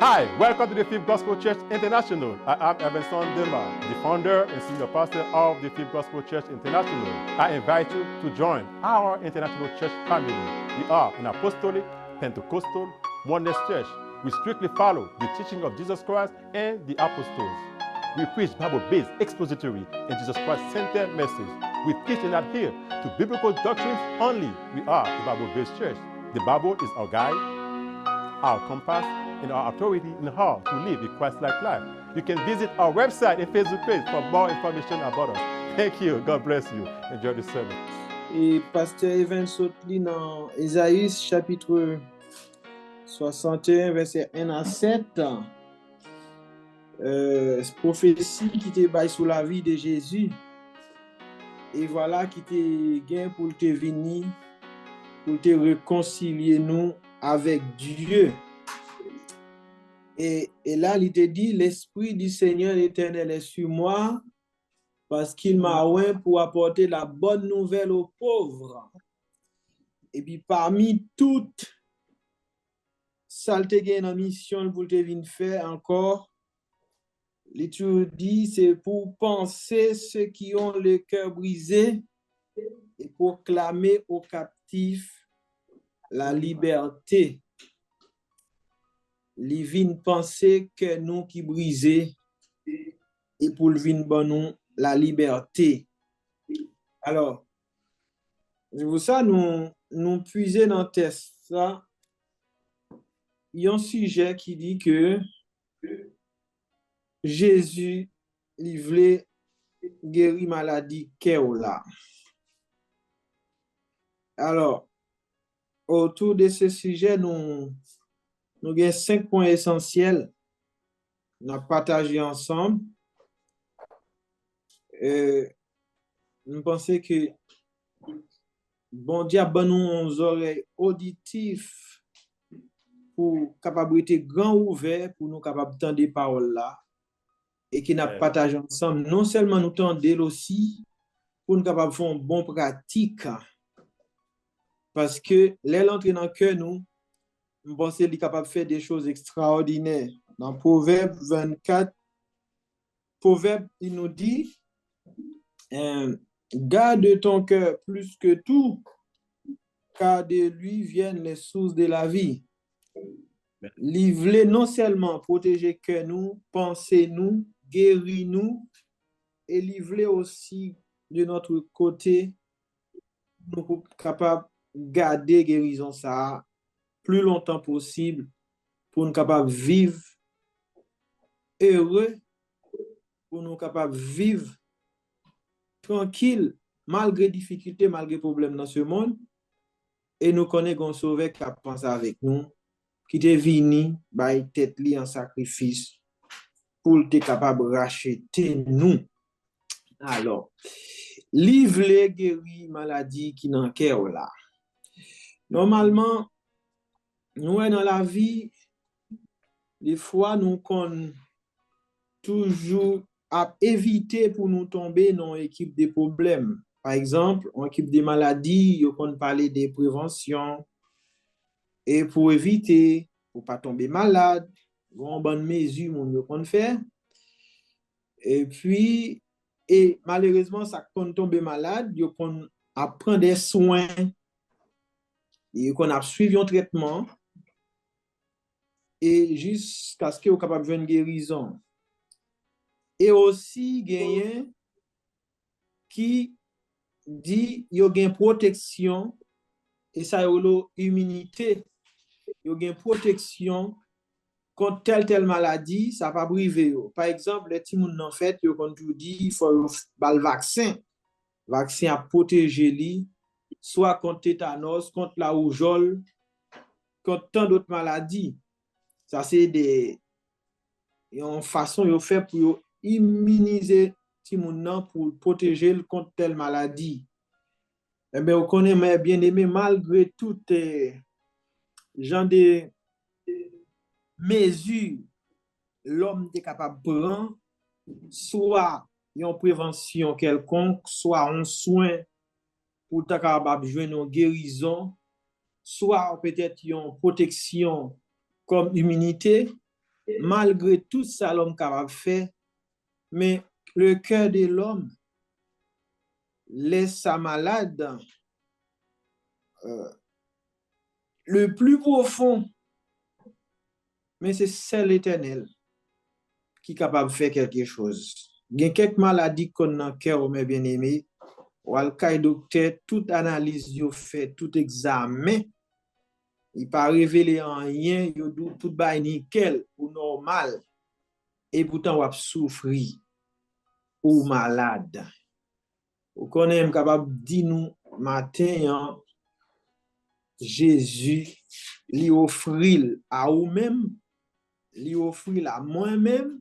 Hi, welcome to the Fifth Gospel Church International. I am Evanson Dema, the founder and senior pastor of the Fifth Gospel Church International. I invite you to join our international church family. We are an apostolic, Pentecostal, oneness church. We strictly follow the teaching of Jesus Christ and the apostles. We preach Bible-based, expository, and Jesus Christ-centered message. We teach and adhere to biblical doctrines only. We are a Bible-based church. The Bible is our guide, our compass, and our authority in how to live a Christ-like life. You can visit our website and Facebook page for more information about us. Thank you. God bless you. Enjoy the sermon. Et Pasteur Evan Sotli dans Ésaïe chapitre 61, verset 1 à 7, prophétie qui te baille sous la vie de Jésus. Et voilà qui te gain pour te venir, pour te réconcilier nous avec Dieu. Et là, il te dit, l'Esprit du Seigneur l'Éternel est sur moi, parce qu'il m'a oint pour apporter la bonne nouvelle aux pauvres. Et puis, parmi toutes saleté gain en mission pour te venir faire encore, l'Écriture dit, c'est pour penser ceux qui ont le cœur brisé et proclamer aux captifs la liberté. Li vin penser que nous qui brisés et pour le vin bon nous la liberté. Alors, c'est pour ça nous puiser dans le texte ça. Il y a un sujet qui dit que Jésus il voulait guérir maladie cœur là. Alors, autour de ce sujet nous avons 5 points essentiels à partager ensemble. Nous pensons que bon Dieu a donné nos oreilles auditives pour capacité grand ouvert pour nous capables d'entendre des paroles là et qui n'a partagé ensemble. Non seulement nous entendre aussi pour nous capables de faire une bonne pratique parce que l'entrée dans le cœur nous je pense qu'il est capable de faire des choses extraordinaires. Dans Proverbe 24, Proverbe, il nous dit, garde ton cœur plus que tout, car de lui viennent les sources de la vie. Il voulait non seulement protéger cœur nous, penser nous, guérir nous, et il voulait aussi de notre côté, nous sommes capables de garder guérison ça plus longtemps possible pour nous capables de vivre heureux, pour nous capables de vivre tranquille, malgré difficultés, malgré problèmes dans ce monde. Et nous connaissons un sauveur qui a pensé avec nous, qui est venu, by tête li en sacrifice, pour être capable de racheter nous. Alors, livre guérir maladie qui n'en cœur là. Normalement, nous, dans la vie, des fois, nous qu'on toujours à éviter pour nous tomber dans l'équipe des problèmes. Par exemple, en équipe des maladies, on parler des préventions. Et pour éviter, pour pas tomber malade, on bonne mesure, on peut faire. Et puis, et malheureusement, ça quand tomber malade, on apprend des soins, et qu'on a suivi un traitement. Et jusqu'à ce que vous capable de faire une guérison. Et aussi, gagner qui dit qu'il y a une protection, et ça y a une immunité, il y a une protection contre telle maladie, ça va pas briver. Par exemple, les petits moun en fait, yo kon tou dit, il faut le vaccin. Le vaccin a protégé lui, soit contre tétanos, contre la rougeole, contre tant d'autres maladies. Ça, c'est une façon de faire pour immuniser les gens pour protéger contre telle maladie. Eh bien, on connaît bien aimé, malgré toutes les gens de mesures, l'homme est capable de prendre, soit une prévention quelconque, soit un soin pour être capable de jouer une guérison, soit peut-être une protection comme immunité, malgré tout ça l'homme capable de faire, mais le cœur de l'homme laisse sa malade le plus profond, mais c'est seul l'Éternel qui est capable de faire quelque chose. Il y a quelques maladies qu'on a dans le cœur, mes bien-aimés, ou al kay docteur, toute analyse yo fait, tout examen, il pas révélé en rien, yo tout bay nickel ou normal, et pourtant on souffrir ou malade. Ou connaît capable dire nous matin, hein, Jésus lui offrit à vous-même, lui offrit à moi-même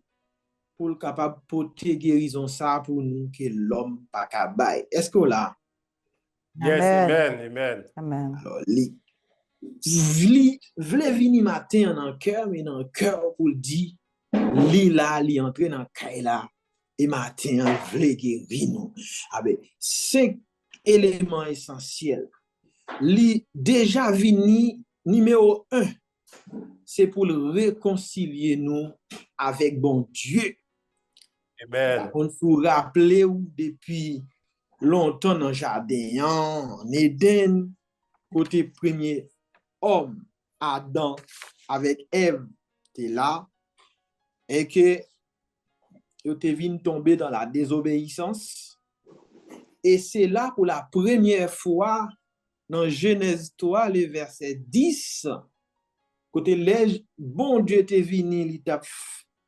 pour le capable porter guérison ça pour nous que l'homme pas capable. Est-ce que là? Yes, Amen. amen, amen. Amen. Alors, vle vini matin dans le cœur, mais dans le cœur pour le dire, li là, li entre dans le cœur là, et matin, vle guérir nous. Ah ben, 5 éléments essentiels. Li déjà vini, numéro 1, c'est pour le réconcilier nous avec bon Dieu. Amen. On faut rappeler ou depuis longtemps dans le jardin, en Éden, côté premier homme, Adam, avec Ève, t'es là, et que yo te vin tomber dans la désobéissance. Et c'est là pour la première fois, dans Genèse 3, le verset 10, côté les bon Dieu te vini, il t'a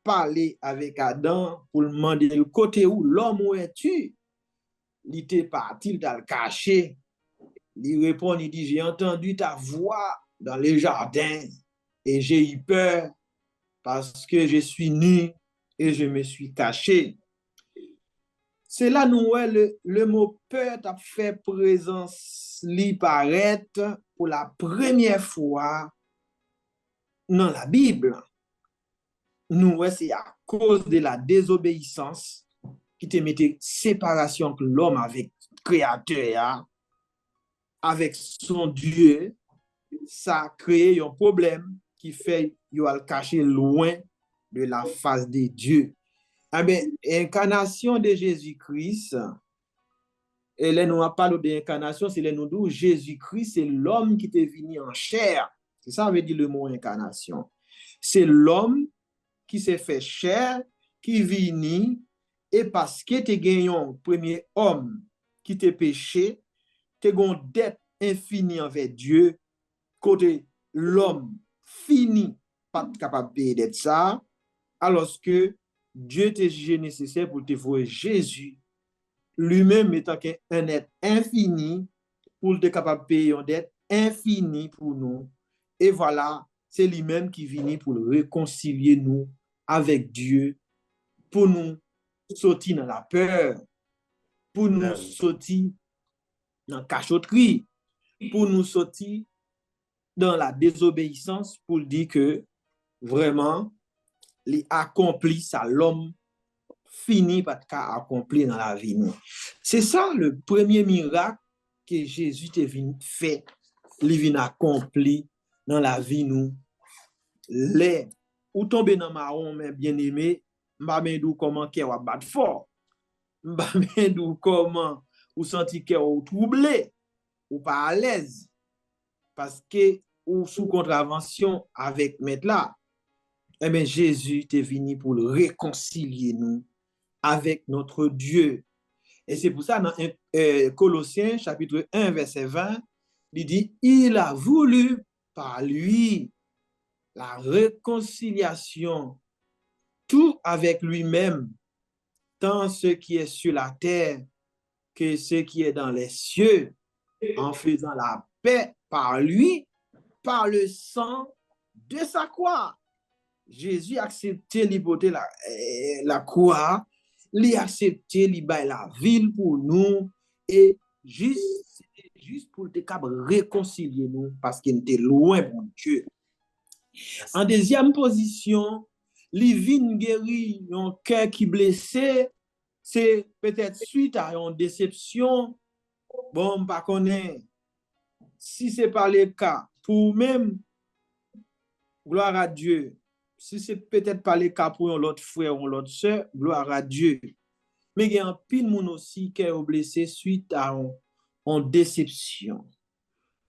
parlé avec Adam pour le demander le côté où l'homme où es-tu? Il était parti, il t'a le caché. Il répond, il dit, j'ai entendu ta voix dans le jardin et j'ai eu peur parce que je suis nu et je me suis caché. C'est là nous le mot peur t'a fait présence li paraître pour la première fois dans la Bible. Nous c'est à cause de la désobéissance qui te mettait séparation entre l'homme avec le créateur, avec son Dieu, ça a créé un problème qui fait qu'il va le cacher loin de la face de Dieu. Eh bien, l'incarnation de Jésus-Christ, et là, nous parlons d'incarnation, c'est là nous disons Jésus-Christ, c'est l'homme qui est venu en chair. C'est ça veut dire le mot incarnation. C'est l'homme qui s'est fait chair, qui vient, et parce que tu gagné un premier homme qui t'a péché, tu as une dette infinie envers Dieu, côté l'homme fini, pas capable de payer dette ça, alors que Dieu t'a jugé nécessaire pour te voir Jésus, lui-même étant un être infini, pour être capable de payer une dette infinie pour nous. Et voilà, c'est lui-même qui vient pour réconcilier nous avec Dieu, pour nous sortir dans la peur, pour nous sortir dans la cachotterie, pour nous sortir dans la désobéissance, pour dire que vraiment, il accomplit ça, l'homme fini par accomplir dans la vie. C'est ça le premier miracle que Jésus est venu faire, il vient accomplir dans la vie nous. Les ou tomber dans marron, mais bien aimé, m'amène comment qu'elle va battre fort, m'amène comment ou senti qu'elle ou troublé ou pas à l'aise parce que ou sous contravention avec maître là. Eh bien, Jésus est venu pour le réconcilier nous avec notre Dieu. Et c'est pour ça, dans Colossiens, chapitre 1, verset 20, il dit, il a voulu par lui la réconciliation, tout avec lui-même, tant ce qui est sur la terre que ce qui est dans les cieux, en faisant la paix par lui, par le sang de sa croix. Jésus a accepté l'hypothèse la croix, il a accepté la ville pour nous et juste pour te réconcilier nous parce qu'il était loin de Dieu. En deuxième position, il vient guérir un cœur qui blessé, c'est peut-être suite à une déception. Bon, pas connaît. Si c'est pas le cas, pour même, gloire à Dieu, si c'est peut-être pas le cas pour l'autre frère ou l'autre sœur, gloire à Dieu. Mais il y a un pile moun aussi qui est blessé suite à une déception.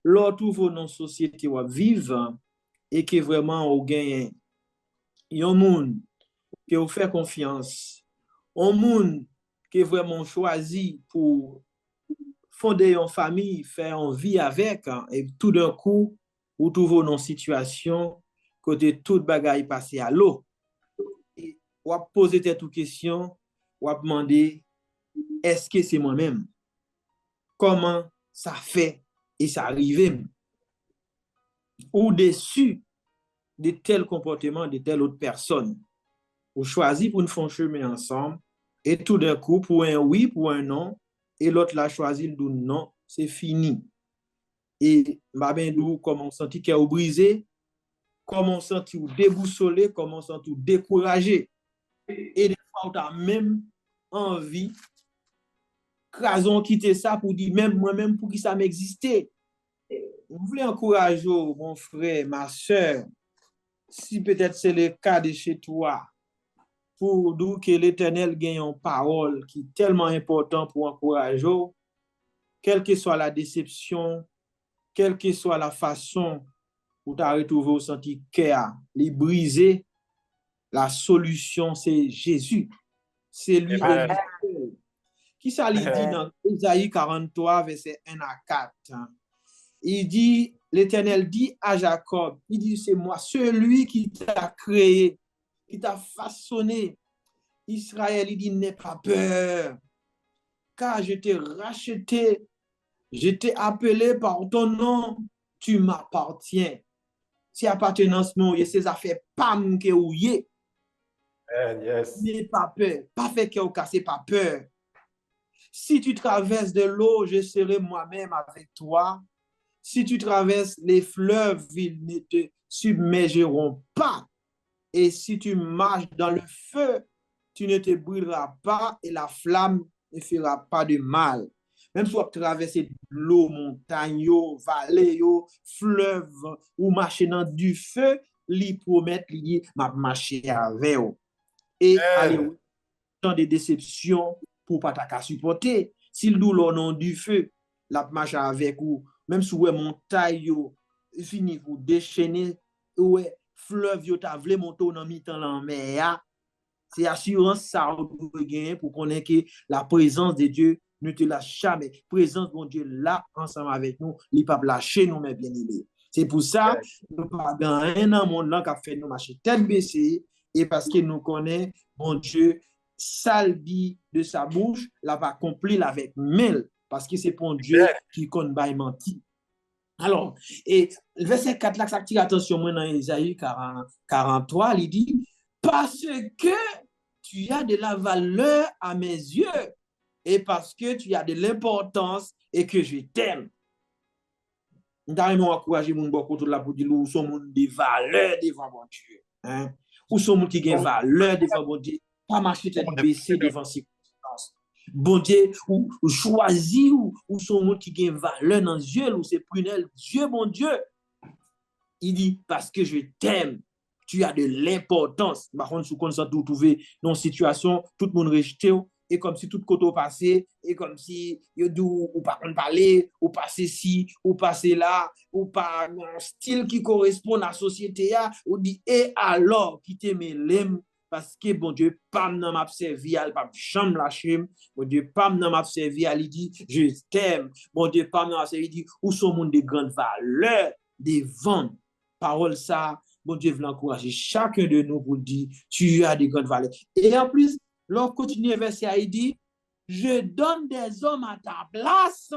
L'autre ouvre dans société ou vivre et que vraiment on gagne un monde qui vous fait confiance, un monde qui est vraiment choisi pour fonder une famille, faire une vie avec, et tout d'un coup, vous trouvez dans une situation côté toute bagaille passé à l'eau. Et vous posez toute question, vous demandez, est-ce que c'est moi-même? Comment ça fait et ça arrive? Ou déçu de tel comportement de telle autre personne. Vous choisissez pour nous faire un chemin ensemble, et tout d'un coup, pour un oui, pour un non, et l'autre l'a choisi le non, c'est fini. Et comment on senti qu'il a brisé, comment on senti déboussolé, comment on senti découragé. Et des fois, on a même envie, crason quitter ça pour dire, même moi-même, pour qui ça m'existait. Vous voulez encourager mon frère, ma soeur, si peut-être c'est le cas de chez toi, pour dire que l'Éternel gagne une parole qui est tellement importante pour encourager, quelle que soit la déception, quelle que soit la façon où tu as retrouvé au senti cœur, les briser, la solution c'est Jésus. C'est lui et lui. Qui ça lui dit dans Isaïe 43, verset 1 à 4? Il dit, l'Éternel dit à Jacob, il dit, c'est moi, celui qui t'a créé, qui t'a façonné. Israël, il dit, n'aie pas peur, car je t'ai racheté, je t'ai appelé par ton nom, tu m'appartiens. Si appartenance non, c'est affaire pam que ou yé. Yes. N'aie pas peur, pas fait que ou cassé, pas peur. Si tu traverses de l'eau, je serai moi-même avec toi. Si tu traverses les fleuves, ils ne te submergeront pas. Et si tu marches dans le feu, tu ne te brûleras pas et la flamme ne fera pas de mal. Même si tu traverses l'eau, montagne, vallée, fleuve, ou marcher dans du feu, lui promettre, lui m'a marché avec vous. Et allez, dans des déceptions pour pas ta supporter. S'il nous l'on nom du feu, la marche avec vous, même si vous montagne, fini vous déchaîner, ouais, fleuve, vous ta vle monter dans mi-temps la mer, c'est assurance ça vous gagner pour connaître que la présence de Dieu ne te lâche jamais. Présence de Dieu là ensemble avec nous, il ne pas lâcher nous, mais bien aimés. C'est pour ça que nous pas dans un monde là qui a fait nous marcher tête baissée, et parce que nous connaissons, bon Dieu, salbi de sa bouche, la va accomplir avec mille, parce que c'est pour Dieu qui compte pas mentir. Alors, et le verset 4 là, ça attire attention moi dans Isaïe 43, il dit, parce que tu as de la valeur à mes yeux, et parce que tu as de l'importance et que je t'aime. Nous avons encouragé mon beaucoup là pour dire, nous sommes des valeurs devant mon Dieu. Hein? Ou sommes qui ont valeur devant mon Dieu, pas marcher tête baissée devant ses circonstances. Bon Dieu, ou choisi, ou sommes qui ont valeur dans Dieu, ou c'est prunelle, Dieu, mon Dieu. Il dit, parce que je t'aime, tu as de l'importance. Par contre, si vous vous trouvez dans une situation, tout le monde rejeté, et comme si tout côté passé, et comme si ou pas parler, ou passer ci, ou passer là, ou pas un style qui correspond à la société, ou dit, et alors, quittez mes lemmes, parce que bon Dieu, pas m'a servi, pas chambre lâcher, bon Dieu, pas m'a servi, il dit, je t'aime, bon Dieu, pas m'a servi, il dit, où sont monde de grandes valeurs, des ventes, parole ça, bon Dieu veut encourager chacun de nous pour dire, tu as des grandes valeurs. Et en plus, l'on continue le verset, il dit, je donne des hommes à ta place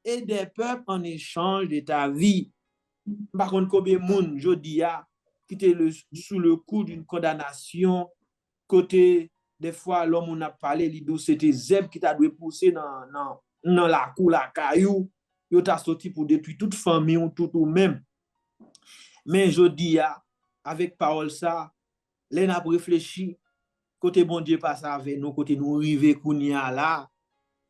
et des peuples en échange de ta vie. Par contre, combien de monde, je dis, qui était sous le coup d'une condamnation, côté, des fois, l'homme on a parlé, c'était Zeb qui t'a dû pousser dans la cour, la caillou, il t'a sorti pour détruire toute famille ou tout ou même. Mais je dis, avec parole ça, les n'a réfléchi, côté bon Dieu passe avec nous, côté nous rive kounia là,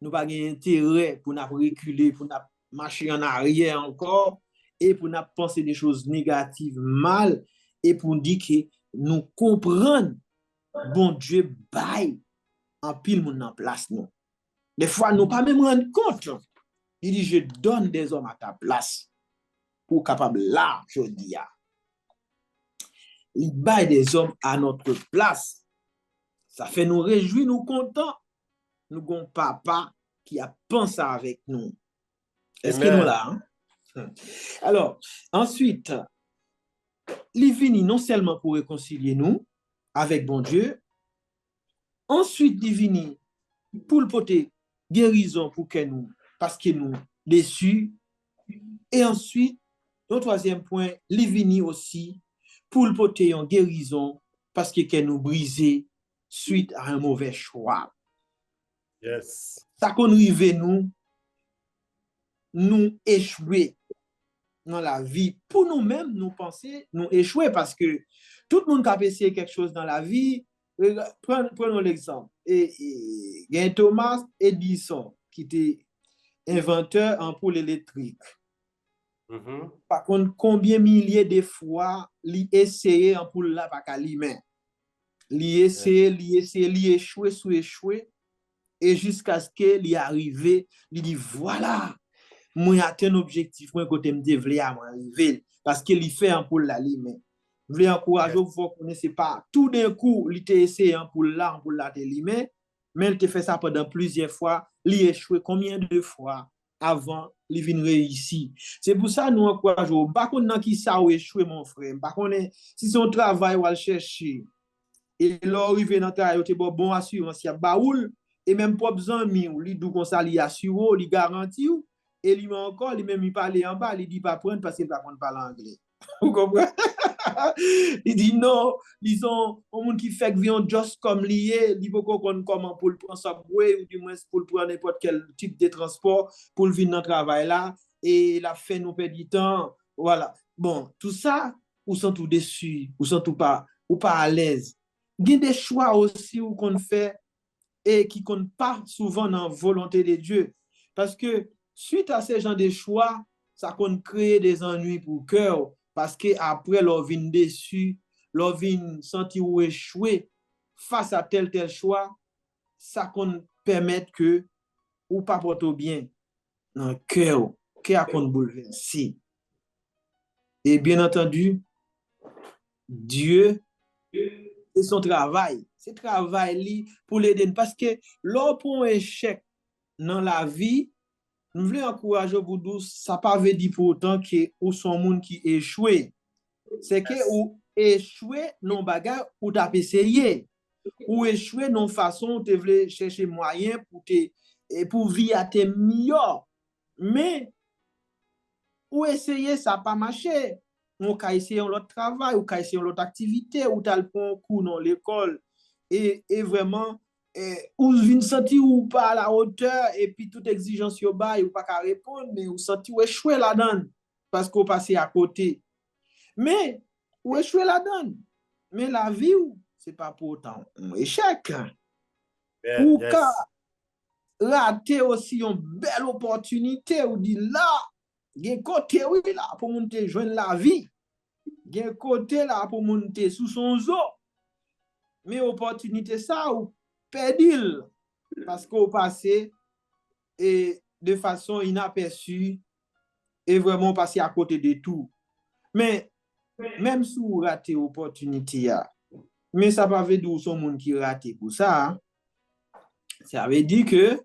nous pas intérêt pour nous reculer, pour nous marcher en arrière encore, et pour nous penser des choses négatives, mal, et pour dire que nous comprendre, bon Dieu bail en pile moun en place nous. Des fois, nous pas même rendre compte. Il dit, je donne des hommes à ta place pour capable là, je dis. Il bail des hommes à notre place. Ça fait nous réjouir, nous contents. Nous avons papa qui a pensé avec nous. Est-ce que nous là? Alors, ensuite, il vient non seulement pour réconcilier nous avec bon Dieu, ensuite il vient pour le porter guérison pour que nous, parce que nous déçus, et ensuite, le troisième point, il vient aussi pour le porter en guérison parce que nous brisés suite à un mauvais choix. Yes. Ça qu'on arrive nous échouer dans la vie. Pour nous-mêmes, nous penser, nous échouer parce que tout le monde qui a essayé quelque chose dans la vie, prenons l'exemple. Il y a Thomas Edison qui était inventeur d'ampoule électrique. Par contre, combien milliers de fois il essayé ampoule là pas qu'à lui-même. Il essayé, échoué, et jusqu'à ce qu'il arrive, il dit voilà, moi atteint un objectif, moi côté me développer à arriver parce qu'il fait ampoule là lui-même. Je voulais encourager vous voir connaissez pas tout d'un coup, il t'a essayé ampoule là lui-même, mais il t'a fait ça pendant plusieurs fois, il échoué combien de fois avant il vient réussir. C'est pour ça nous encourageons pas qu'on nan qui ça ou échoué mon frère, pas qu'on si son travail ou al chercher et là arrivé dans travail tu bon assurance y a baoul et même pas besoin mi ou li dou kon ça li assure li garantit ou et lui encore lui même il parle en bas il dit pas prendre parce qu'il pas comprendre parler anglais. Vous comprenez? Il dit non, ils ont un monde qui fait que vient juste comme lié, il faut qu'on connaisse comment pour le prendre subway ou du moins pour le prendre n'importe quel type de transport pour le venir dans le travail là et la fait nous perdre du temps. Voilà. Bon, tout ça, ou sont tout déçus, ou sont tout pas ou pas à l'aise. Il y a des choix aussi où qu'on fait et qui comptent pas souvent dans la volonté de Dieu. Parce que suite à ces gens de choix, ça compte créer des ennuis pour le cœur. Parce que après, leur vin déçu, leur vin senti ou échoué face à tel choix, ça compte permettre que ou pas porter bien dans le cœur, qui a compte bouleversé. Et bien entendu, Dieu, c'est son travail. C'est travail pour l'aider. Parce que lors pour un échec dans la vie, nous voulons encourager vous tous, ça pas veut dire pour autant que ou son monde qui échoué. C'est que ou échoué non bagarre ou t'as essayé. Ou échoué non façon tu veux chercher moyen pour vivre à tes meilleurs. Mais ou essayer ça pas marché. On ka essayer l'autre travail, ou ka essayer l'autre activité, ou t'as le bon cours dans l'école et vraiment ou vin senti ou pas à la hauteur et puis toute exigence yo ba ou pas qu'à répondre mais ou senti ou échoué là-dedans parce qu'on passé à côté. Mais ou échoué là-dedans. Mais la vie c'est pas pour autant un échec. Ou ka rater aussi une belle opportunité ou dit là gen côté oui là pour monter joindre la vie. Gen côté là pour monter sous son zoo. Mais opportunité ça ou perdil parce qu'au passé et de façon inaperçue et vraiment passé à côté de tout. Mais même si vous ratez opportunité, mais ça pas veut dire son monde qui rate pour ça. Ça veut dire que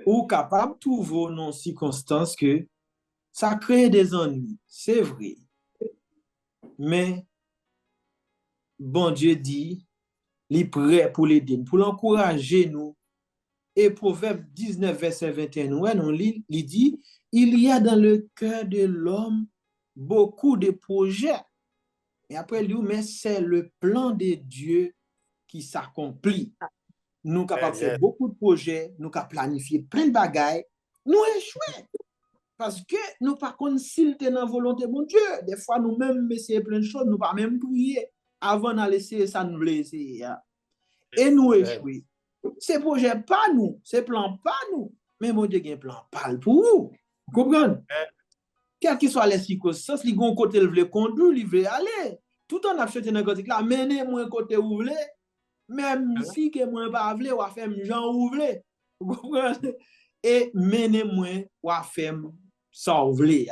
ou capable de trouver dans circonstances que ça crée des ennuis, c'est vrai. Mais bon Dieu dit, il est prêt pour l'aider, pour l'encourager nous. Et Proverbe 19, verset 21, ouais, on lit, il dit, il y a dans le cœur de l'homme beaucoup de projets. Et après, lui, mais c'est le plan de Dieu qui s'accomplit. Nous capables de faire beaucoup de projets, nous capables de planifier plein de bagailles, nous échouons. Parce que nous par contre, s'il est dans la volonté de mon Dieu, des fois nous-mêmes essayons plein de choses, nous pas même prier avant d'aller essayer ça, nous voulons essayer. Et nous échouons. Ces projets pas nous, ces plans pas nous, mais mon Dieu, il y a un plan pas pour vous. Vous comprenez? Quelles que soient les circonstances, il y a un côté il veut conduire, il veut aller. tout en achete dans cantique là, menez-moi côté ou vle, même si que moi pas vle, ou a fait Jean ou vle. Vous comprenez? Et menez-moi ou a fait ça ou vle.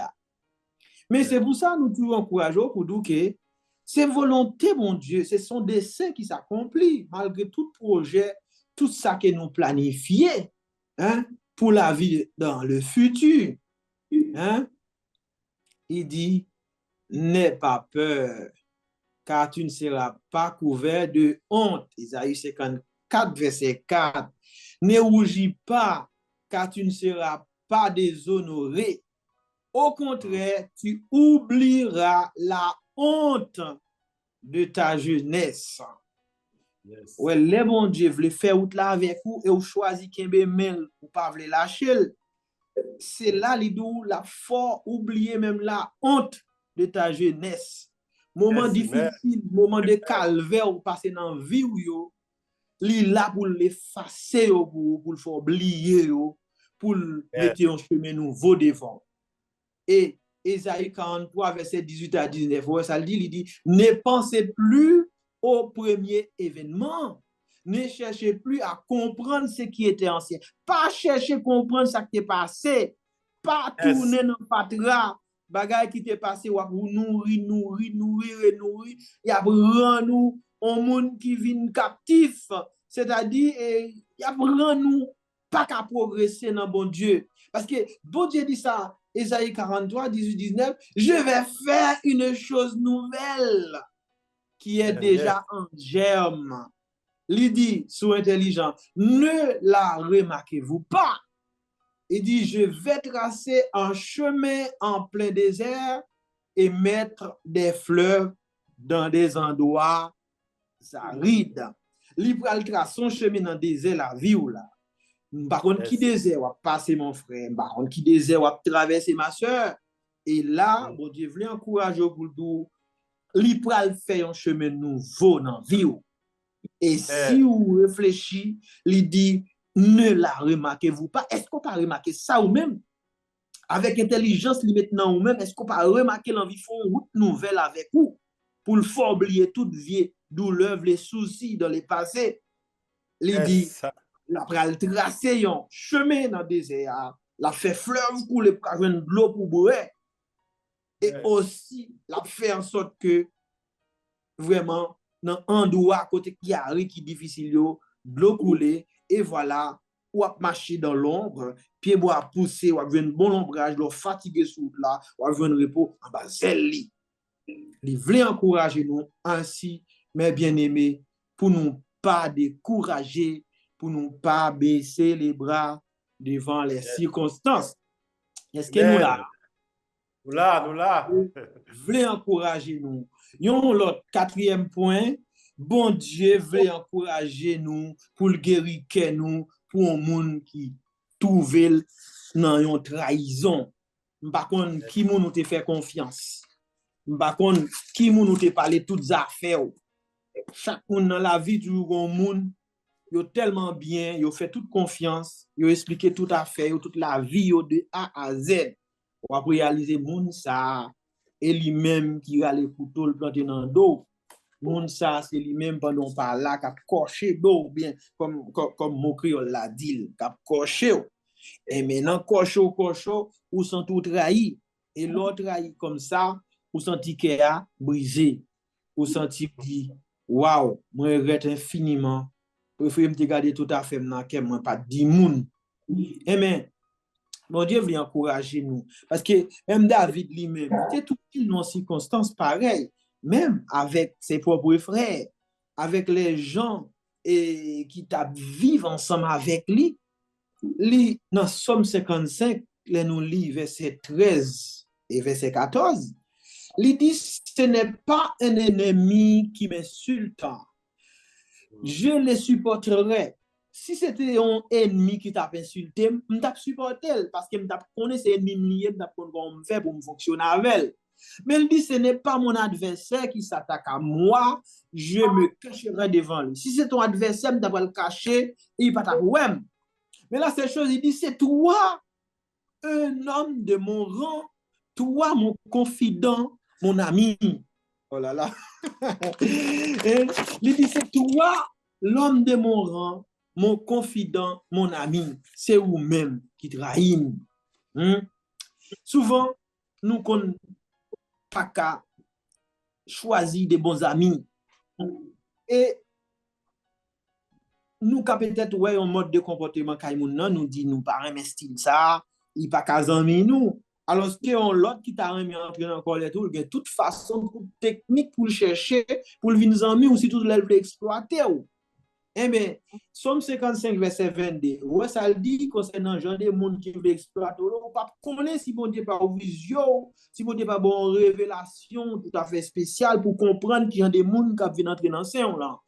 Mais c'est pour ça nous toujours encourageons pour dire que c'est volonté, mon Dieu, c'est son dessein qui s'accomplit malgré tout projet, tout ça que nous planifions hein, pour la vie dans le futur. Hein? Il dit, n'aie pas peur, car tu ne seras pas couvert de honte. Isaïe 54, verset 4. Ne rougis pas, car tu ne seras pas déshonoré. Au contraire, tu oublieras la honte de ta jeunesse. Yes. Ouais, les bon Dieu voulait faire out là avec vous et vous choisi kembe men ou pas voulez lâcher. C'est là l'idou la fort oublier même la honte de ta jeunesse. Moment yes, difficile, moment de calvaire ou passer dans vie ou yo, li là pour l'effacer pour le faire oublier pour mettre un chemin nouveau devant. Et Ésaïe 43, verset 18 à 19, ça dit, il dit, ne pensez plus au premier événement. Ne cherchez plus à comprendre ce qui était ancien. Pas chercher à comprendre ce qui est passé. Pas tourner dans le patra. Bagay qui t'est passé, ou vous nourrir. Il y a rend nous un monde qui vient captif. C'est-à-dire, il y a rend nous pas qu'à progresser dans bon Dieu. Parce que bon Dieu dit ça, Ésaïe 43, 18, 19, je vais faire une chose nouvelle qui est déjà en germe. Il dit, sous intelligent, ne la remarquez-vous pas. Il dit, je vais tracer un chemin en plein désert et mettre des fleuves dans des endroits arides. Il va tracer son chemin dans le désert, la vie ou là. Par contre, qui désert va passer mon frère, par contre, qui désert va traverser ma soeur. Et là, bon Dieu voulait encourager pour tout, il va faire un chemin nouveau dans la vie. Et si vous réfléchissez, il dit, ne la remarquez-vous pas. Est-ce qu'on peut remarquer ça ou même? Avec intelligence, maintenant ou même, est-ce qu'on peut remarquer l'envie de faire une route nouvelle avec vous? Pour le faire oublier toute vieille douleur, les soucis dans le passé. Il dit, la pral tracer un chemin dans le désert, la fait fleuve couler pour avoir de l'eau pour boire. Et aussi, la fait en sorte que vraiment, dans un endroit côté qui arrive qui difficile, de l'eau couler, et voilà, ou à marcher dans l'ombre, pied bois pousser, ou à avoir un bon ombrage, l'eau fatigué sous là, ou à avoir un repos en bas zèle. Il voulait encourager nous ainsi, mes bien-aimés, pour nous pas décourager, pour nous pas baisser les bras devant les circonstances. Est-ce que nous là? Nous là. Voulez encourager nous. Yon l'autre quatrième point, bon Dieu veut encourager nous pour le guérir nous, pour un monde qui trouve dans une trahison. Par contre, qui nous te fait confiance? Par contre, qui nous te parle toutes affaires? Chaque monde dans la vie du monde, yo tellement bien, yo fait toute confiance, yo expliqué tout affaire, toute la vie de A à Z. On va réaliser moun ça et lui-même qui a les couteaux le planter dans le dos. Moun ça c'est lui-même pendant par là qui a coché d'eau bien comme mon créole l'a dit, qui a coché. Et maintenant cocho ou sont tout trahi et l'autre trahi comme ça ou senti qu'il a brisé ou senti dit waouh, moi regrette infiniment. Préfère me garder tout à fait dans que moi pas 10 moun. Et mais bon Dieu voulait encourager nous. Parce que même David lui-même, il était tout dans circonstances pareilles, même avec ses propres frères, avec les gens qui vivent ensemble avec lui. Dans Somme 55, nous lisons verset 13 et verset 14, il dit, ce n'est pas un ennemi qui m'insulte, je le supporterai. Si c'était un ennemi qui t'a insulté, je t'a supporté parce que je connais ces ennemis, je connais faire pour me fonctionner avec elle. Mais il dit, ce n'est pas mon adversaire qui s'attaque à moi, je me cacherai devant lui. Si c'est ton adversaire, je vais le cacher et il va t'apprendre. Mais là, cette chose, il dit, c'est toi, un homme de mon rang, toi, mon confident, mon ami. Oh là là. Et il dit, c'est toi, l'homme de mon rang, mon confident, mon ami. C'est vous-même qui trahit. Souvent, nous ne pas qu'à choisir des bons amis. Et nous, peut-être, ouais, un mode de comportement nous dit, nous, pas un style ça, il pas qu'à amis nous. Alors que l'autre qui t'a remis entrer dans le corps, il y a toute façon, toute technique pour le chercher, pour le venir amis ou si tout le exploiter. Eh bien, Somme 55, verset 22, ouais, ça le dit concernant genre des gens qui veulent exploiter, on ne pas connaître si bon Dieu pas vision, si bon Dieu pas bon révélation tout à fait spéciale pour comprendre qu'il y a des gens qui viennent entrer dans ce là.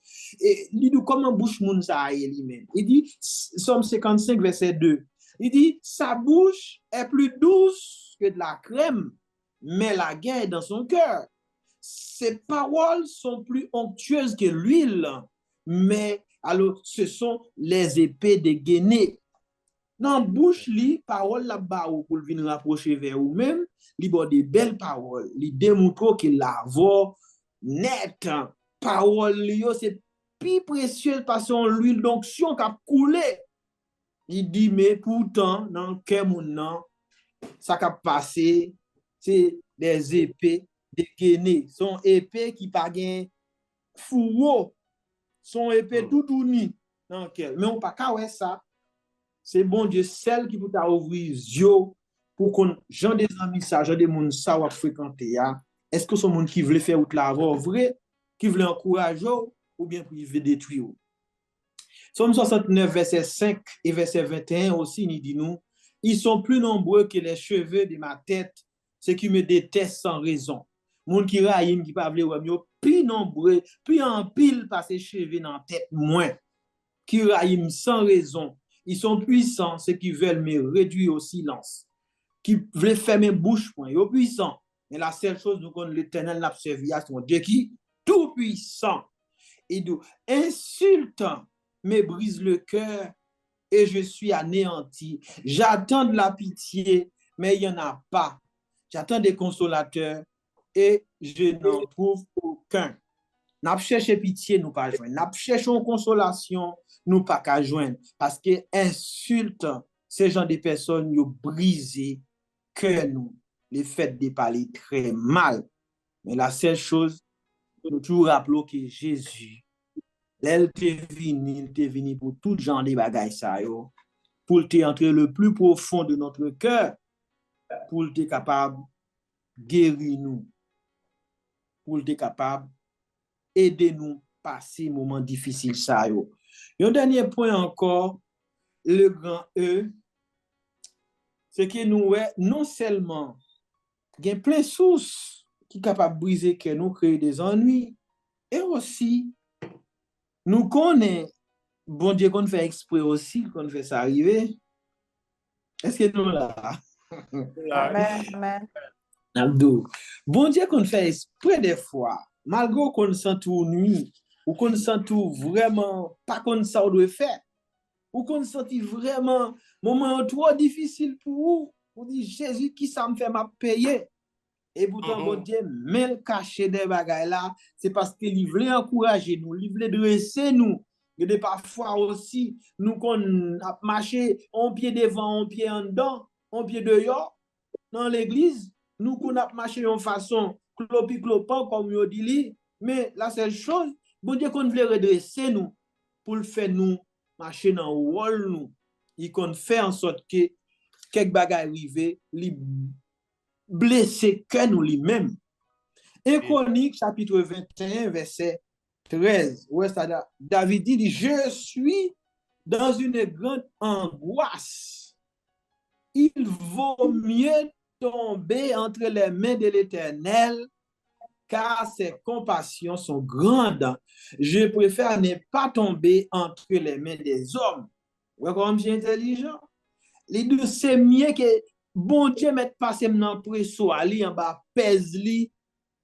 Et il dit comment bouche moun ça lui-même. Il dit, Somme 55, verset 2, il dit, sa bouche est plus douce que de la crème, mais la guerre est dans son cœur. Ses paroles sont plus onctueuses que l'huile, mais alors ce sont les épées dégainées. Dans bouche li, parole la ba ou pour venir rapprocher vers vous même, li bon des belles paroles, li démontre que la voix nette, parole li c'est plus précieux parce que l'huile d'onction qui a coulé. Il dit mais pourtant dans quel monde ça qui a passé, c'est des épées dégainées, sont épées qui pas gain fourreau. Son épée tout tourné dans quel. Mais on pas qu'à ouais ça. C'est bon Dieu, celle qui peut t'ouvrir les yeux pour qu'on, gens des amis, ça, gens des gens ça va fréquenter. Est-ce que ce monde qui veut faire outre la vrai, qui veut encourager ou bien pour veut détruire? Somme 69, verset 5 et verset 21 aussi, il dit nous, ils sont plus nombreux que les cheveux de ma tête, ceux qui me détestent sans raison. Moun qui raïm, qui pas vle wèm yo, plus nombreux, plus en pile par ses cheveux dans la tête moins, qui raïm sans raison. Ils sont puissants, ceux qui veulent me réduire au silence, qui veulent fermer bouche point, ils sont puissants. Mais la seule chose nous connaissons l'Éternel n'a servi à son Dieu qui tout puissant et d'où insultant me brise le cœur et je suis anéanti. J'attends de la pitié, mais il n'y en a pas. J'attends des consolateurs et je n'en trouve aucun. N'a cherché pitié, nous pas joindre. N'a cherché consolation, nous pas qu'à joindre. Parce que insulte ces gens de personnes, nous brisé que nous, les fait de parler très mal. Mais la seule chose, nous toujours rappelons que Jésus, elle t'est venu pour tout genre de bagailles ça yo, pour te entrer le plus profond de notre cœur, pour te capable guérir nous, pour te capable aider nous passer moment difficile ça yo. Un dernier point encore, le grand E, c'est que nous non seulement gain plein source qui capable briser que nous créer des ennuis et aussi nous connaissons, bon Dieu, qu'on fait exprès aussi, qu'on fait ça arriver. Est-ce que nous là? Amen. Abdou. Bon Dieu, qu'on fait exprès des fois, malgré qu'on sent tout nuit, ou qu'on sent tout vraiment, pas qu'on sait où doit faire, ou qu'on sent vraiment, moment trop difficile pour vous, vous dites, Jésus, qui ça me fait m'a payer? Et pourtant, bon Dieu, même caché des bagailles là, c'est parce qu'il voulait encourager nous, il voulait dresser nous. Et de parfois aussi, nous qu'on a marché un pied devant, un pied en dedans, un pied dehors, dans l'église, nous qu'on a marché en façon clopi-clopant, comme on dit, mais la seule chose, bon Dieu qu'on voulait redresser nous, pour le faire nous, marcher dans le rôle nous, il qu'on fait en sorte que quelques bagailles arrivent, blessé que nous lui-même. Et Chronique, chapitre 21, verset 13, où David dit, je suis dans une grande angoisse. Il vaut mieux tomber entre les mains de l'Éternel, car ses compassions sont grandes. Je préfère ne pas tomber entre les mains des hommes. Vous voyez comme j'ai intelligent? Les deux, c'est mieux que bon Dieu mette passé dans presso ali en bas pèse li.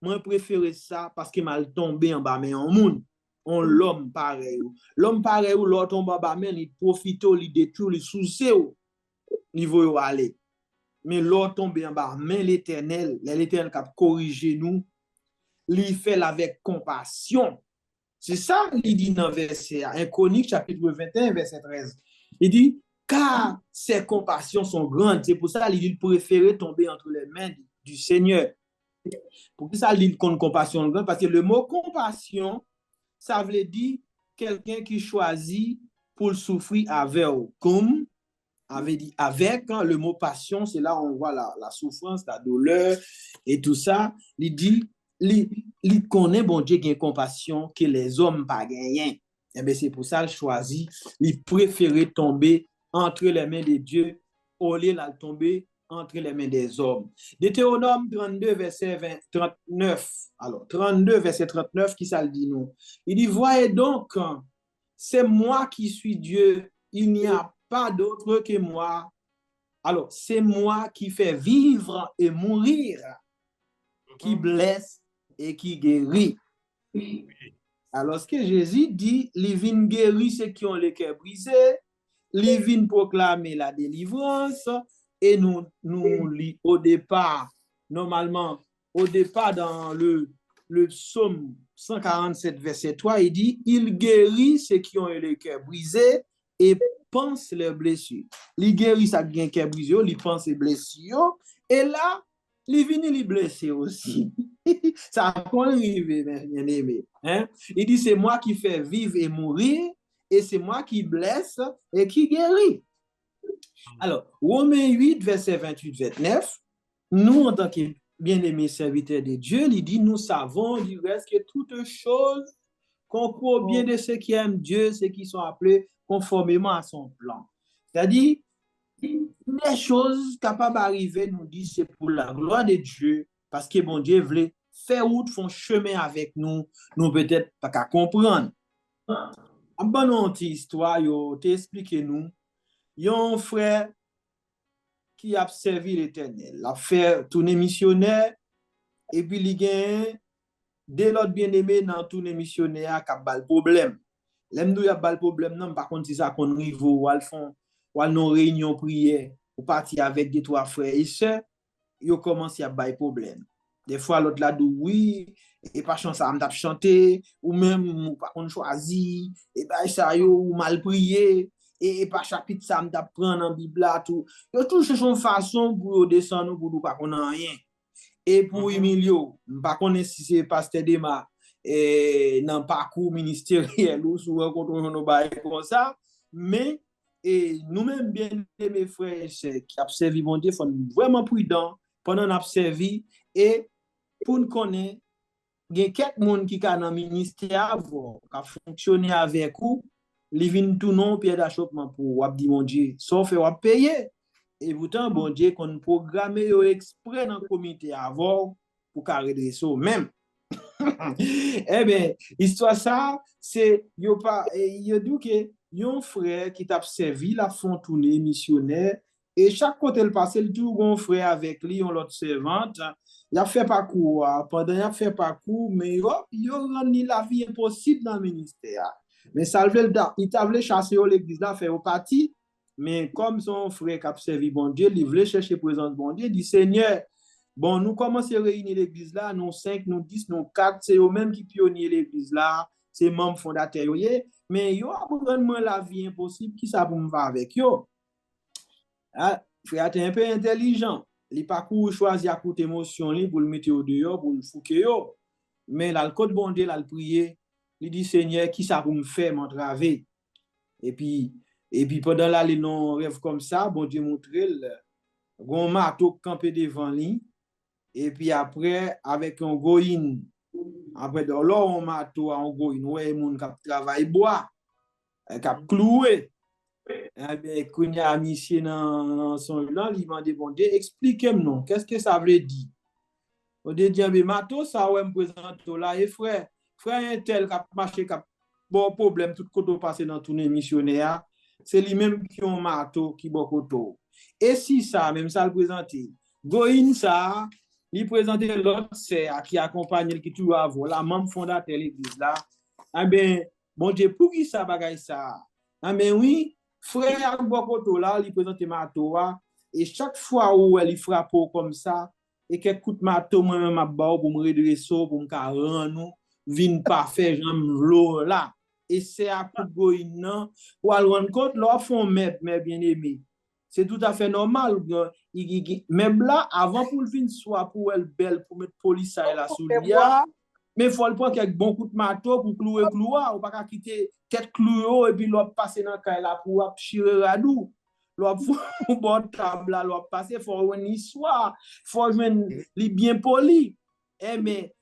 Moi préfère ça parce que mal tombé en bas mais en monde. On l'homme pareil. L'homme pareil ou l'autre tombe en bas mais il profite, il détruit, il soucie il veut aller. Mais l'autre tombe en bas mais l'Éternel qui a corrigé nous, li fait avec compassion. C'est ça, il dit dans verset 1 Chronique, chapitre 21, verset 13. Il dit, car ses compassions sont grandes. C'est pour ça qu'il préférait tomber entre les mains du Seigneur. Pour ça, il compte compassion grande, parce que le mot compassion, ça veut dire quelqu'un qui choisit pour souffrir avec, comme avait dit avec, hein, le mot passion, c'est là où on voit la souffrance, la douleur et tout ça. Il dit, il connaît bon Dieu qui a compassion que les hommes pas gagné. Et bien c'est pour ça qu'il choisit, il préférait tomber entre les mains de Dieu au lieu de tomber entre les mains des hommes. Deutéronome 32, verset 39. Alors, 32, verset 39, qui ça le dit nous? Il dit, voyez donc, c'est moi qui suis Dieu, il n'y a pas d'autre que moi. Alors, c'est moi qui fais vivre et mourir, qui blesse et qui guérit. Alors, ce que Jésus dit, il vient guérir ceux qui ont le cœur brisé, il vient proclamer la délivrance, et nous au départ, normalement, au départ dans le psaume 147, verset 3, il dit, il guérit ceux qui ont le cœur brisé et pense les blessures. Il guérit ceux qui ont le cœur brisé, il pense les blessures, et là, il vient les blesser aussi. Ça a arrivé, bien aimé. Hein? Il dit, c'est moi qui fais vivre et mourir, et c'est moi qui blesse et qui guérit. Alors, Romains 8, verset 28-29, nous, en tant que bien-aimés serviteurs de Dieu, il dit, nous savons du reste que toutes choses concourent bien de ceux qui aiment Dieu, ceux qui sont appelés conformément à son plan. C'est-à-dire, les choses capables d'arriver, nous dit, c'est pour la gloire de Dieu, parce que bon Dieu voulait faire route, font chemin avec nous, nous peut-être pas qu'à comprendre. En bonne histoire, yo t'explique nous, yon frère qui a servi l'Éternel, il a fait tourner missionnaire, et puis il gagne dès l'autre bien-aimé dans tourner missionnaire qui a le problème. L'aime nous y a le problème, non, par contre, c'est ça qu'on arrive ou al font, ou al non réunion prière, ou partir avec des trois frères et sœurs, ils commencent à avoir problème. Des fois, l'autre là dit oui, et pas chance à me chanter, ou même, par contre, choisi, et ben ça, ou mal prié, et pas chapitre ça me prendre en Bible là tout. Yo tout cherche une façon pour descendre pour nous pas qu'on rien. Et pour Emilio, pas connait si c'est pasteur Dema et dans parcours ministériel ou sous rencontre nos bail comme ça, mais et nous-mêmes bien mes frères qui a servi mon Dieu, faut vraiment prudent pendant n'a servi et pour nous connaître il y a quelques monde qui a dans ministère qui a fonctionné avec vous. Li vin tout non pied d'achoppement pour wap di mon Dieu, sauf wap payer. Et pourtant, bon Dieu, qu'on programme yo exprès dans le comité avant pour carrer ça même. Eh bien, histoire ça, c'est yo pas yo dit que yon frère qui t'a servi la font tourner missionnaire et chaque côté le passé le tout gon frère avec lui on l'autre servante, il a fait parcours pendant il a fait parcours mais yo rend la vie impossible dans le ministère. Mais ça il t'a voulu chasser l'église là, faire partie. Mais comme son frère qui a servi bon Dieu, il voulait chercher présence bon Dieu, il dit Seigneur, bon, nous commençons à réunir l'église là, nous 5, nous 10, nous 4, c'est eux-mêmes qui pionniers l'église là, c'est membres fondateurs, mais yo a vraiment la vie impossible, qui ça pour me faire avec yo? Ah, frère, t'es un peu intelligent. Il parcours choisir à coup d'émotion pour le mettre au dehors, pour le fouquer yo. Mais là, le code bon Dieu, là, le prier. Il dit, Seigneur, qui ça pour me faire m'entraver? Et puis pendant là, les non rêve comme ça, bon Dieu montre un marteau campé devant lui. Et puis après, avec un goïne, après de là, un marteau, un goïne, ouais, mon qui travaille bois, qui a cloué. Eh bien, quand il a mis dans son là, il m'a dit, bon Dieu, expliquez-moi, qu'est-ce que ça veut dire? On dit, mais marteau, ça, ouais, me présente là, et frère un tel qui a marché, qui a bon problème, tout côté passé dans tournée missionnaire, c'est lui-même qui a un marteau qui bon côté. Et si ça, même ça le présenté, Goïne ça, il présentait l'autre sœur qui accompagne, qui tout avant, la membre fondateur de l'église là. Ah ben, bon Dieu, pour qui ça bagaille ça? Ah ben oui, frère bon côté là, il présentait marteau, et chaque fois où il frappe comme ça, et quelques coups de marteau, moi-même, à bas pour me redresser, pour me rendre nous, vin pas faire, j'aime l'eau là. Et c'est à coup de goïne, non, ou à le rendre compte, là, font mes bien-aimés. C'est tout à fait normal. Même là, avant pour le vin, soit pour elle belle, pour mettre police à la sous mais il faut le prendre avec bon coup de marteau pour clouer clouer, ou pas quitter tête clouée et puis l'autre passer dans le là pour chirer radou. L'autre faut bon table là, l'autre passer, il faut une histoire, il faut jouer bien poli. Mais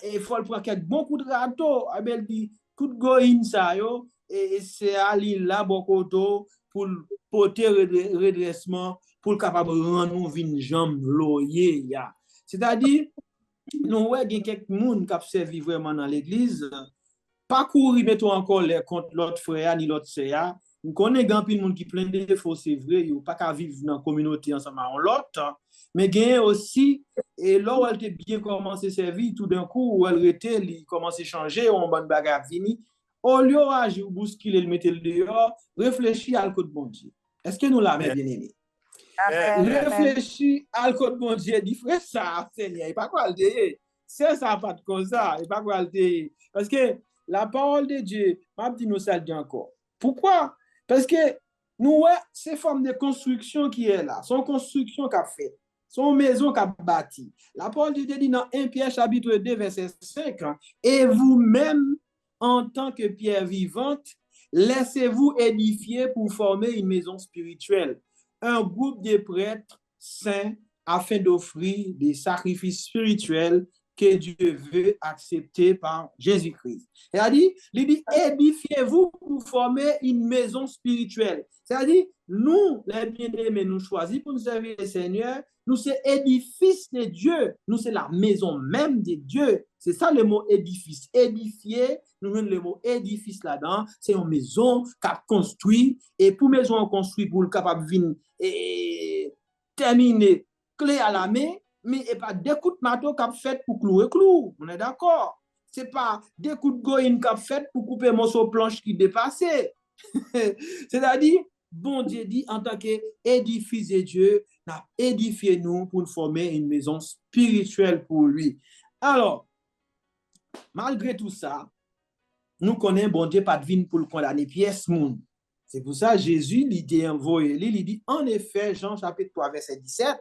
il faut le prendre avec bon coup de râteau, elle dit coup de goïne ça yo, et c'est à l'île là, bokoto, pour porter redressement, pour capable rendre nous une jambe loyer. C'est-à-dire, nous ouais, il y a quelques monde qui ont servi vraiment dans l'église, pas courir mettons encore les contre l'autre frère ni l'autre sœur. Nous connaissons grand pile monde qui plein de défauts, c'est vrai, ils pas qu'à vivre dans la communauté ensemble avec l'autre, mais gagne aussi et là où elle était bien commencé servir tout d'un coup où elle était, il commence à changer, on bonne bagarre fini. Au lieu d'agir bousculer le mettre le dehors, réfléchir à le code bon Dieu. Est-ce que nous l'avons bien aimé? Réfléchis à le code bon Dieu, dit frère ça, Seigneur, il pas quoi le dire. C'est ça pas comme ça, il pas quoi le dire. Parce que la parole de Dieu, m'a dit nous ça le dit encore. Pourquoi? Parce que nous ouais, ces formes de construction qui est là, son construction qu'a fait, son maison qu'a bâti. La parole de Dieu dit dans 1 Pierre chapitre 2 verset 5, et vous-même en tant que pierre vivante, laissez-vous édifier pour former une maison spirituelle, un groupe de prêtres saints afin d'offrir des sacrifices spirituels que Dieu veut accepter par Jésus-Christ. C'est-à-dire, il dit, édifiez-vous pour former une maison spirituelle. C'est-à-dire, nous, les bien-aimés, nous choisissons pour nous servir le Seigneur. Nous, c'est édifice de Dieu. Nous, c'est la maison même de Dieu. C'est ça le mot édifice. Édifier, nous avons le mot édifice là-dedans. C'est une maison qu'a construit. Et pour maison construite, pour le capable de et terminer clé à la main, mais et pas des coups de marteau qu'a fait pour clouer clou. On est d'accord? C'est pas des coups de goïne qu'a fait pour couper morceau planche qui dépassait. C'est-à-dire, bon Dieu dit en tant qu'édifice de Dieu, n'a édifié nous pour former une maison spirituelle pour lui. Alors, malgré tout ça, nous connaissons bon Dieu pas de vin pour le condamner pièce monde. C'est pour ça Jésus il dit envoyé, il dit en effet Jean chapitre 3 verset 17,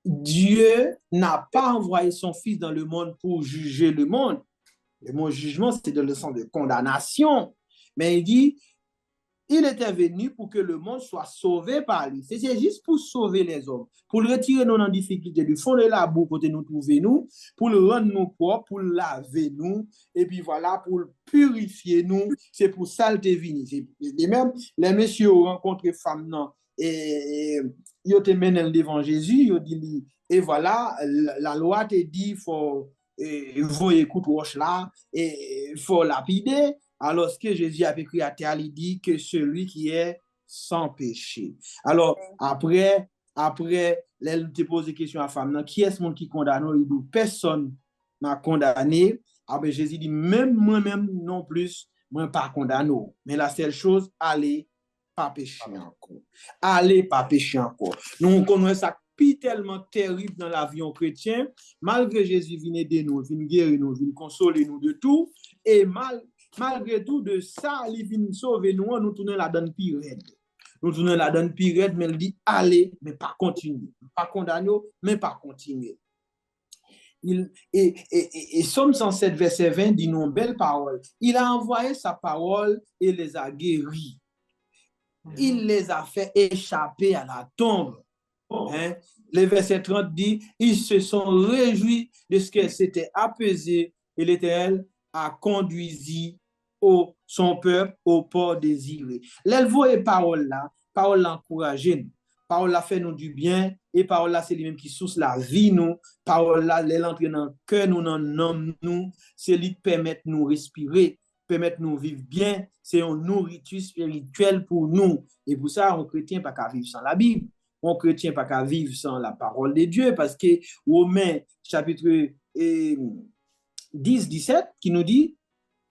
Dieu n'a pas envoyé son fils dans le monde pour juger le monde. Le mot jugement c'est de le sens de condamnation, mais il dit il était venu pour que le monde soit sauvé par lui. C'est juste pour sauver les hommes, pour le retirer nous dans la difficulté, du fond de la boue côté nous trouver nous, pour le rendre nous propres, pour laver nous, et puis voilà, pour le purifier nous. C'est pour ça qu'il est venu. Et même les messieurs ont rencontré femmes, non, et ils ont mené devant Jésus, ils ont dit, et voilà, la loi te dit, il faut écouter roche là, et il faut lapider. Alors que Jésus a écrit à terre, il dit que celui qui est sans péché. Alors, après, elle te pose des questions à la femme, qui est ce monde qui condamne? Il dit, personne m'a condamné. Après, Jésus dit, même moi-même non plus, moi pas condamné. Mais la seule chose, allez, pas pécher encore. Allez, pas pécher encore. Nous connaissons ça tellement terrible dans la vie chrétienne, malgré Jésus vient aider nous, vient guérir nous, vient consoler nous de tout, et malgré tout de ça, il vient sauver nous, nous tournons la donne pire. Nous tournons la donne pire, mais il dit allez, mais pas continuer. Pas condamner, mais pas continuer. Et Somme 107, verset 20 dit nous une belle parole. Il a envoyé sa parole et les a guéris. Il les a fait échapper à la tombe. Hein? Le verset 30 dit, ils se sont réjouis de ce qu'elle s'était apaisée et l'Éternel a conduit son peuple au port désiré. L'éleveur et parole là encourage nous. Parole là fait nous du bien et parole là c'est lui-même qui source la vie nous. Parole là l'entre dans le cœur nous, dans l'âme nous, c'est lui qui permet nous respirer, permet nous vivre bien, c'est une nourriture spirituelle pour nous. Et pour ça, on chrétien pas qu'à vivre sans la Bible. On chrétien pas qu'à vivre sans la parole de Dieu parce que Romains chapitre 10, 17 qui nous dit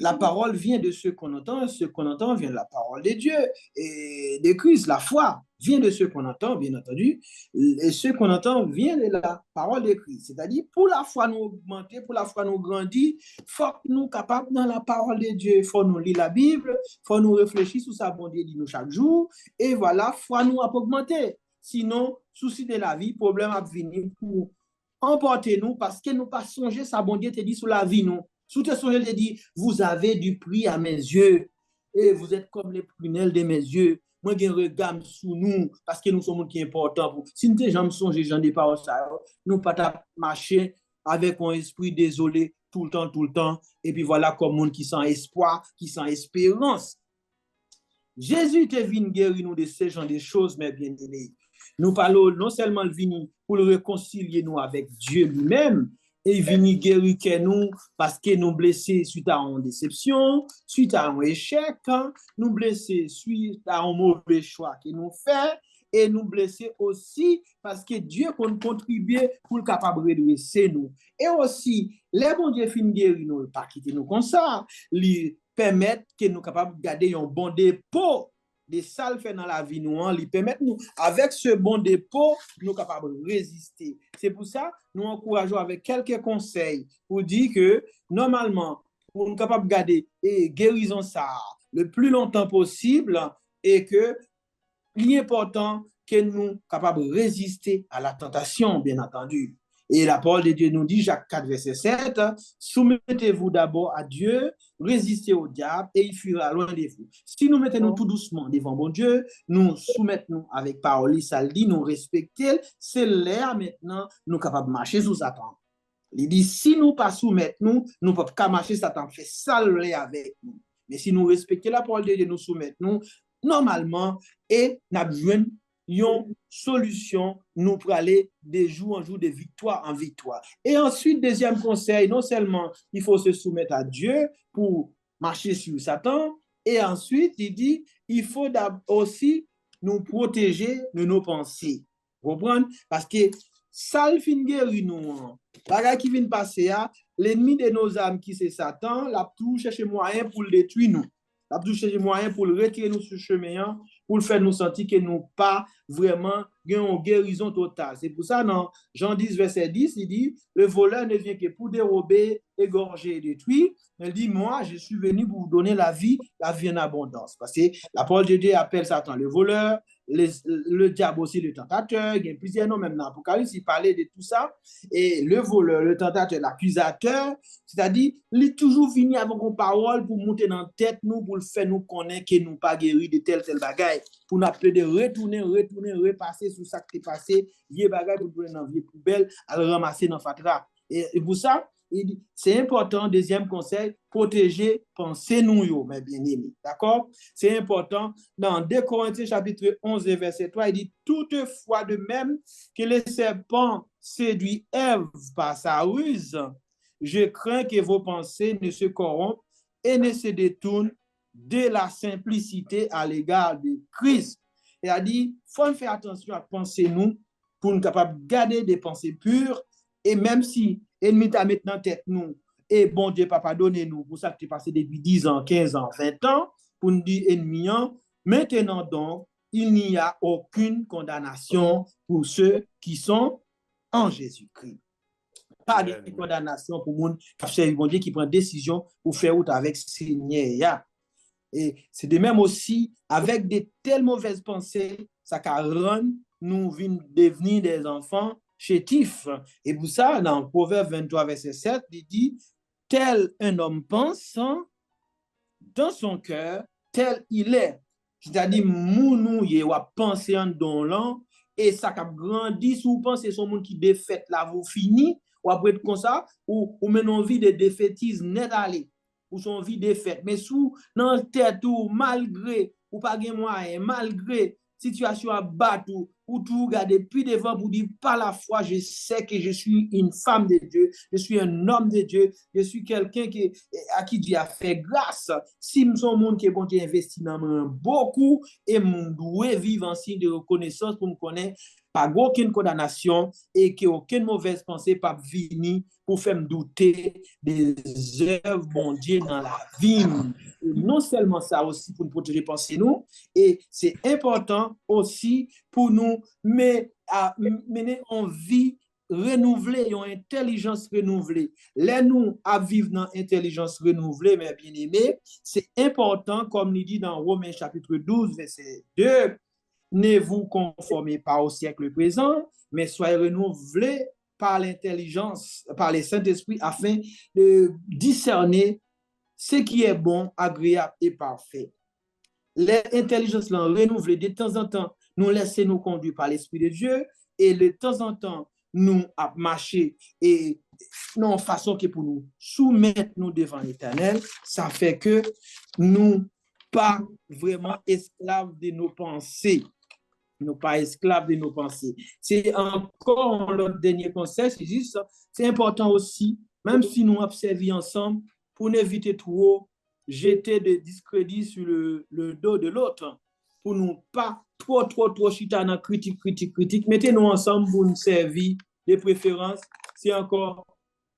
la parole vient de ce qu'on entend, ce qu'on entend vient de la parole de Dieu et de Christ. La foi vient de ce qu'on entend, bien entendu, et ce qu'on entend vient de la parole de Christ. C'est-à-dire, pour la foi nous augmenter, pour la foi nous grandir, il faut que nous capables dans la parole de Dieu. Il faut nous lire la Bible, il faut nous réfléchir sur sa bonté de nous chaque jour, et voilà, foi nous a augmenter. Sinon, souci de la vie, problème à venir pour emporter nous parce que nous pas songer sa bonté te dit sur la vie nous. Sous tes songes, te dit, vous avez du prix à mes yeux et vous êtes comme les prunelles de mes yeux. Moi, j'ai un regard sous nous parce que nous sommes gens qui sont importants. Si nous jamais songé, j'en ai pas ça. Nous pas marcher avec un esprit désolé tout le temps. Et puis voilà, comme monde qui sans espoir, qui sans espérance. Jésus te venu guérir nous de ces genres de choses, mes bien-aimés. Nous parlons non seulement venu pour le réconcilier nous avec Dieu lui-même, et venu guérir nous parce que nous blessés suite à une déception, suite à un échec, nous blessés suite à un mauvais choix que nous fait, et nous blessés aussi parce que Dieu contribue pour le capable de redresser nous. Et aussi, les bons Dieu fin guérir nous, pas quitter nous comme ça, lui permettre que nous capables de garder un bon dépôt des salles fait dans la vie nous, lui permettre nous, avec ce bon dépôt, nous capables de résister. C'est pour ça, nous encourageons avec quelques conseils pour dire que, normalement, pour nous capables de garder et guérison ça le plus longtemps possible et que l'important que nous capables de résister à la tentation, bien entendu. Et la parole de Dieu nous dit, Jacques 4, verset 7, soumettez-vous d'abord à Dieu, résistez au diable et il fuira loin de vous. Si nous mettons tout doucement devant bon Dieu, nous soumettons avec parole, ça dit, nous respecter, c'est l'air maintenant, nous capables de marcher sous Satan. Il dit, si nous pas soumettons, nous ne pouvons pas marcher, Satan fait saler avec nous. Mais si nous respectons la parole de Dieu, nous soumettons, normalement, et nous avons besoin une solution, nous pour aller de jour en jour, de victoire en victoire. Et ensuite, deuxième conseil, non seulement il faut se soumettre à Dieu pour marcher sur Satan, et ensuite, il dit, il faut aussi nous protéger de nos pensées. Vous comprenez? Parce que ça le fin guéri nous. Bagay qui vient passer, l'ennemi de nos âmes qui c'est Satan, l'a tout cherché moyen pour le détruire nous. L'a tout cherché moyen pour le retirer nous sur le chemin, pour le faire nous sentir que nous pas vraiment une guérison totale. C'est pour ça, dans Jean 10, verset 10, il dit, le voleur ne vient que pour dérober, égorger et détruire. Il dit, moi, je suis venu pour vous donner la vie en abondance. Parce que la parole de Dieu appelle Satan le voleur, le diable aussi le tentateur, il y a plusieurs noms même dans l'Apocalypse, il parlait de tout ça, et le voleur, le tentateur, l'accusateur, c'est-à-dire, il est toujours venu avec une parole pour monter dans la tête nous, pour le faire nous connaître que nous pas guéris de tel bagaille, pour nous appeler de retourner, repasser sur ça qui est passé, vieux bagaille pour prendre dans vieux poubelle, à le ramasser dans fatra. Et pour ça, c'est important, deuxième conseil, protéger, pensez nous, mes bien-aimés. D'accord? C'est important. Dans 2 Corinthiens chapitre 11 verset 3, il dit, toutefois de même que le serpent séduit Ève par sa ruse, je crains que vos pensées ne se corrompent et ne se détournent de la simplicité à l'égard de Christ. Il a dit, il faut faire attention à penser nous pour nous capables de garder des pensées pures et même si ennemi t'a maintenant tête nous et bon Dieu pas pardonner nous pour ça que tu es passé depuis 10 ans, 15 ans, 20 ans pour nous dire ennemi maintenant donc il n'y a aucune condamnation pour ceux qui sont en Jésus-Christ. Pas de condamnation pour monde bon Dieu qui prend décision pour faire route avec Seigneur. Et c'est de même aussi avec de telles mauvaises pensées ça rend nous devenir des enfants chétifs. Et pour ça, dans Proverbe 23, verset 7, il dit, tel un homme pense dans son cœur, tel il est. C'est-à-dire, nous, y a pensé en don l'an, et ça a grandi, si vous pensez son monde qui défaite là, vous fini, ou après comme ça, ou maintenant vie de défaitisme net aller, ou son vie défaite. Mais sous, dans tête ou malgré, ou pas de moyen, malgré situation à battre, ou tout regarder puis devant pour dire par la foi je sais que je suis une femme de Dieu, je suis un homme de Dieu, je suis quelqu'un à qui Dieu a fait grâce. Si je suis un monde qui est bon Dieu investi dans moi beaucoup et je dois vivre en signe de reconnaissance pour me connaître, pas aucune condamnation et que aucune mauvaise pensée pas venir pour faire me douter des œuvres bon Dieu dans la vie. Et non seulement ça aussi pour nous protéger pensée nous, et c'est important aussi pour nous mener en vie renouvelée, une intelligence renouvelée. Là, nous, à vivre dans intelligence renouvelée, mes bien-aimés, c'est important, comme il dit dans Romains chapitre 12, verset 2, ne vous conformez pas au siècle présent, mais soyez renouvelés par l'intelligence, par les Saint-Esprit, afin de discerner ce qui est bon, agréable et parfait. L'intelligence renouvelée, de temps en temps, nous laisser nous conduire par l'Esprit de Dieu, et de temps en temps, nous marcher et non façon que pour nous soumettre nous devant l'Éternel, ça fait que nous pas vraiment esclaves de nos pensées. Nous pas esclaves de nos pensées. C'est encore le dernier conseil, c'est juste, c'est important aussi, même si nous observons ensemble, pour n'éviter trop jeter des discrédits sur le dos de l'autre, pour nous pas trop chita dans critique. Mettez-nous ensemble pour nous servir de préférence, c'est encore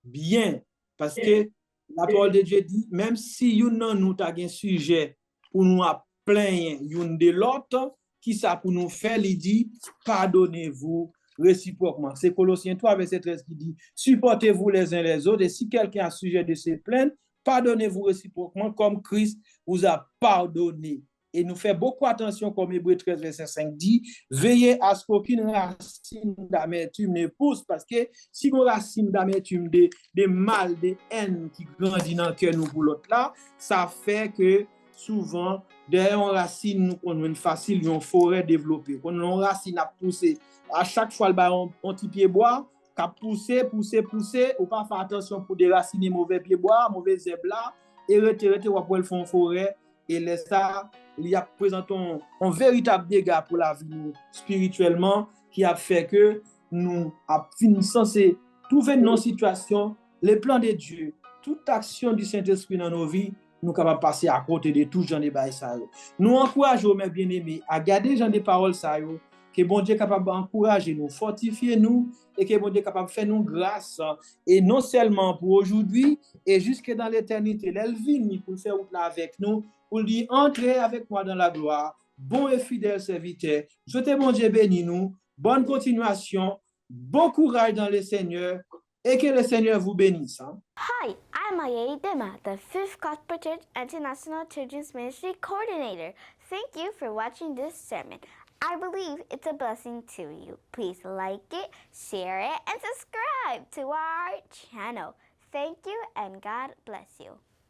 bien, parce que la parole de Dieu dit, même si nous avons un sujet pour nous plaindre une de l'autre, qui ça pour nous faire, il dit, pardonnez-vous réciproquement. C'est Colossiens 3, verset 13 qui dit, supportez-vous les uns les autres, et si quelqu'un a sujet de se plaindre, pardonnez-vous réciproquement comme Christ vous a pardonné. Et nous fait beaucoup attention, comme Hébreux 13, verset 5 dit, veillez à ce qu'aucune racine d'amertume ne pousse, parce que si une racine d'amertume, de mal, de haine qui grandit dans le cœur nous pour l'autre là, ça fait que souvent, derrière une racine, nous avons une facile, une forêt développée. Quand une racine a poussé, à chaque fois, on petit pied bois, qui a poussé, ou pas faire attention pour déraciner mauvais pied bois, mauvais zèbre là, et retirer, ou après, le fond forêt, et laisse ça, il y a présenté un véritable dégât pour la vie spirituellement, qui a fait que nous avons censé trouver nos situations, les plans de Dieu, toute action du Saint-Esprit dans nos vies, nous capables de passer à côté de tout genre de bail ça. Nous encourageons mes bien-aimés à garder genre de paroles ça, que bon Dieu est capable d'encourager nous, fortifier nous, et que bon Dieu est capable de faire nous grâce, et non seulement pour aujourd'hui, et jusque dans l'éternité. L'Elvin pour faire route là avec nous, pour dire entrez avec moi dans la gloire, bon et fidèle serviteur. Souhaitez bon Dieu béni nous, bonne continuation, bon courage dans le Seigneur, et que le Seigneur vous bénisse. Hi, I'm Ayei Dema, the 5th Gospel Church International Children's Ministry Coordinator. Thank you for watching this sermon. I believe it's a blessing to you. Please like it, share it, and subscribe to our channel. Thank you, and God bless you.